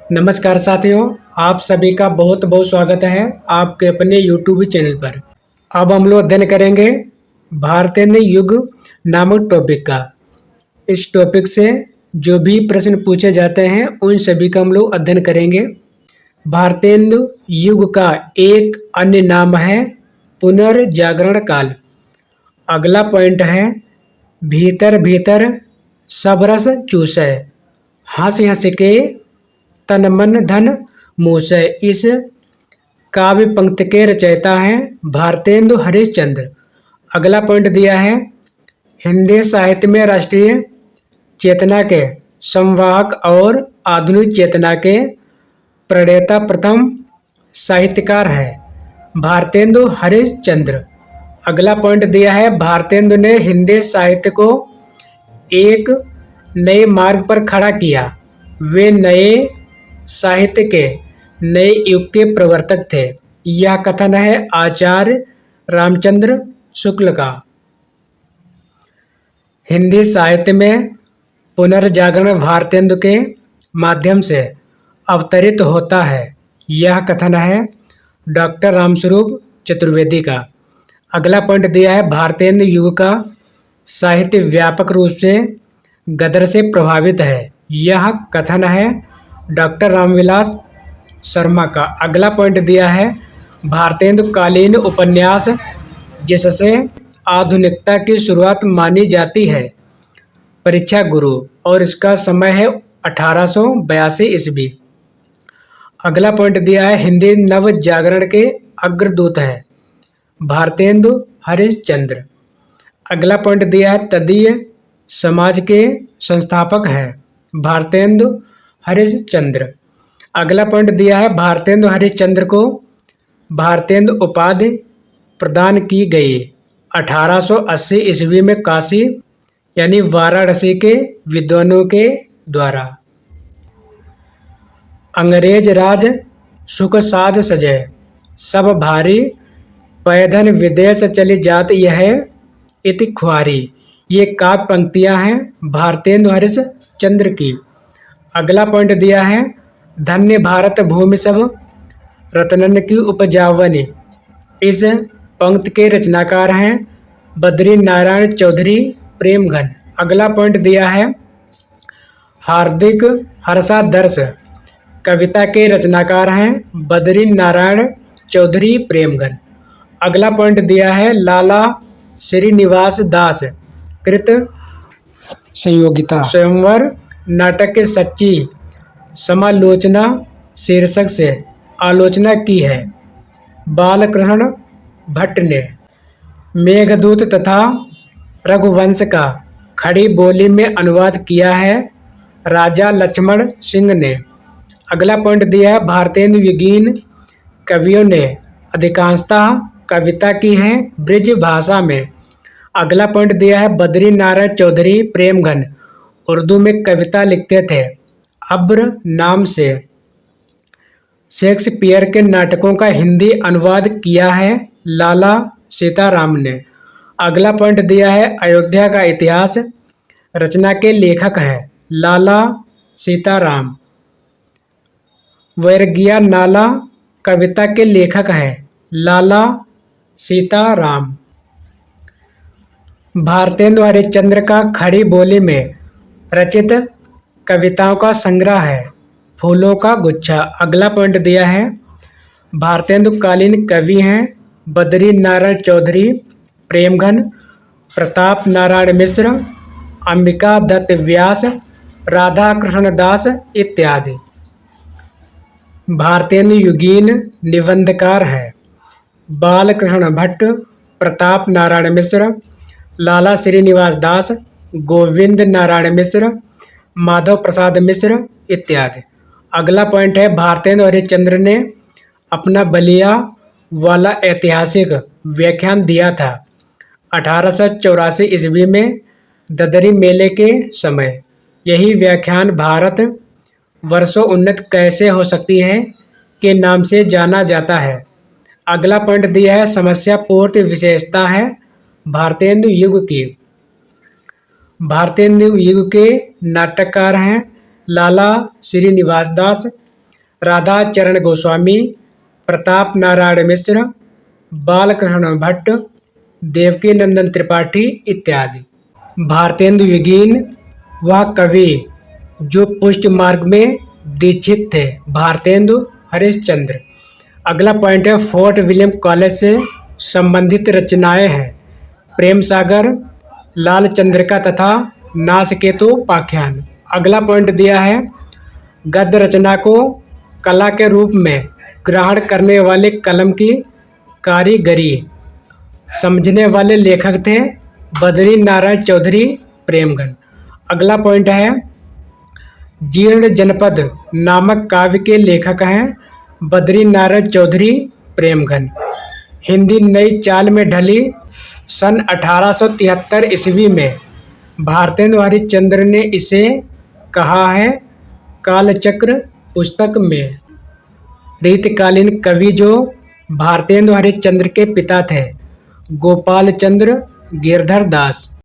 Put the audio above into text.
नमस्कार साथियों, आप सभी का बहुत बहुत स्वागत है आपके अपने YouTube चैनल पर। अब हम लोग अध्ययन करेंगे भारतेंदु युग नामक टॉपिक का। इस टॉपिक से जो भी प्रश्न पूछे जाते हैं उन सभी का हम लोग अध्ययन करेंगे। भारतेंदु युग का एक अन्य नाम है पुनर्जागरण काल। अगला पॉइंट है भीतर भीतर सब रस चूसै, हंस हंस के तन मन धन मूसै। इस काव्य पंक्ति के रचयिता हैं भारतेंदु हरिश्चंद्र। अगला पॉइंट दिया है हिंदी साहित्य में राष्ट्रीय चेतना के संवाहक और आधुनिक चेतना के प्रणेता प्रथम साहित्यकार है भारतेंदु हरिश्चंद्र। अगला पॉइंट दिया है भारतेंदु ने हिंदी साहित्य को एक नए मार्ग पर खड़ा किया। वे नए साहित्य के नए युग के प्रवर्तक थे। यह कथन है आचार्य रामचंद्र शुक्ल का। हिंदी साहित्य में पुनर्जागरण भारतेंदु के माध्यम से अवतरित होता है। यह कथन है डॉक्टर रामस्वरूप चतुर्वेदी का। अगला पॉइंट दिया है भारतेंदु युग का साहित्य व्यापक रूप से गदर से प्रभावित है। यह कथन है डॉक्टर रामविलास शर्मा का। अगला पॉइंट दिया है भारतेंदु कालीन उपन्यास जिससे आधुनिकता की शुरुआत मानी जाती है परीक्षा गुरु, और इसका समय है 1882 ईस्वी। अगला पॉइंट दिया है हिंदी नव जागरण के अग्रदूत है भारतेंदु हरिश्चंद्र। अगला पॉइंट दिया है तदीय समाज के संस्थापक है भारतेंदु हरिश्चंद्र। अगला पॉइंट दिया है भारतेंदु हरिश्चंद्र को भारतेंदु उपाधि प्रदान की गई 1880 ईस्वी में काशी यानी वाराणसी के विद्वानों के द्वारा। अंग्रेज राज सुख साज सजय, सब भारी पैदन विदेश चली जात यह इति खुआरी। ये काव्य पंक्तियां हैं भारतेंदु हरिश्चंद्र की। अगला पॉइंट दिया है धन्य भारत भूमि सब रत्नन की उपजावनी। इस पंक्ति के रचनाकार हैं बद्री नारायण चौधरी प्रेमघन। अगला पॉइंट दिया है हार्दिक हर्षादर्श कविता के रचनाकार हैं बद्री नारायण चौधरी प्रेमघन। अगला पॉइंट दिया है लाला श्रीनिवास दास कृत संयोगिता स्वयंवर नाटक के सच्ची समालोचना शीर्षक से आलोचना की है बालकृष्ण भट्ट ने। मेघदूत तथा रघुवंश का खड़ी बोली में अनुवाद किया है राजा लक्ष्मण सिंह ने। अगला पॉइंट दिया है भारतेंदु युगीन कवियों ने अधिकांशतः कविता की है ब्रज भाषा में। अगला पॉइंट दिया है बद्री नारायण चौधरी प्रेमघन उर्दू में कविता लिखते थे अब्र नाम से। शेक्सपियर के नाटकों का हिंदी अनुवाद किया है लाला सीताराम ने। अगला पॉइंट दिया है अयोध्या का इतिहास रचना के लेखक है लाला सीताराम। वैरगिया नाला कविता के लेखक है लाला सीताराम। भारतेंदु हरिश्चंद्र का खड़ी बोली में रचित कविताओं का संग्रह है फूलों का गुच्छा। अगला पॉइंट दिया है भारतेंदु कालीन कवि हैं बद्री नारायण चौधरी प्रेमघन, प्रताप नारायण मिश्र, अंबिका दत्त व्यास, राधा कृष्ण दास इत्यादि। भारतेंदु युगीन निबंधकार हैं बालकृष्ण भट्ट, प्रताप नारायण मिश्र, लाला श्रीनिवास दास, गोविंद नारायण मिश्र, माधव प्रसाद मिश्र इत्यादि। अगला पॉइंट है भारतेंदु हरिश्चंद्र ने अपना बलिया वाला ऐतिहासिक व्याख्यान दिया था 1884 ईस्वी में ददरी मेले के समय। यही व्याख्यान भारत वर्षों उन्नत कैसे हो सकती है के नाम से जाना जाता है। अगला पॉइंट दिया है समस्या पूर्ण विशेषता है भारतेंदु युग की। भारतेंदु युग के नाटककार हैं लाला श्रीनिवास दास, राधा चरण गोस्वामी, प्रताप नारायण मिश्र, बालकृष्ण भट्ट, देवकी नंदन त्रिपाठी इत्यादि। भारतेंदु विगीन वह कवि जो पुष्ट मार्ग में दीक्षित थे, भारतेंदु हरिश्चंद्र। अगला पॉइंट है फोर्ट विलियम कॉलेज से संबंधित रचनाएं हैं प्रेम सागर, लाल चंद्रिका तथा नासकेतु उपाख्यान। अगला पॉइंट दिया है गद्य रचना को कला के रूप में ग्रहण करने वाले कलम की कारीगरी समझने वाले लेखक थे बद्री नारायण चौधरी प्रेमगन। अगला पॉइंट है जीर्ण जनपद नामक काव्य के लेखक हैं बद्री नारायण चौधरी प्रेमगन। हिंदी नई चाल में ढली सन 1873 ईस्वी में भारतेंदु हरिश्चंद्र ने इसे कहा है कालचक्र पुस्तक में। रीतिकालीन कवि जो भारतेंदु हरिश्चंद्र के पिता थे गोपाल चंद्र गिरधर दास।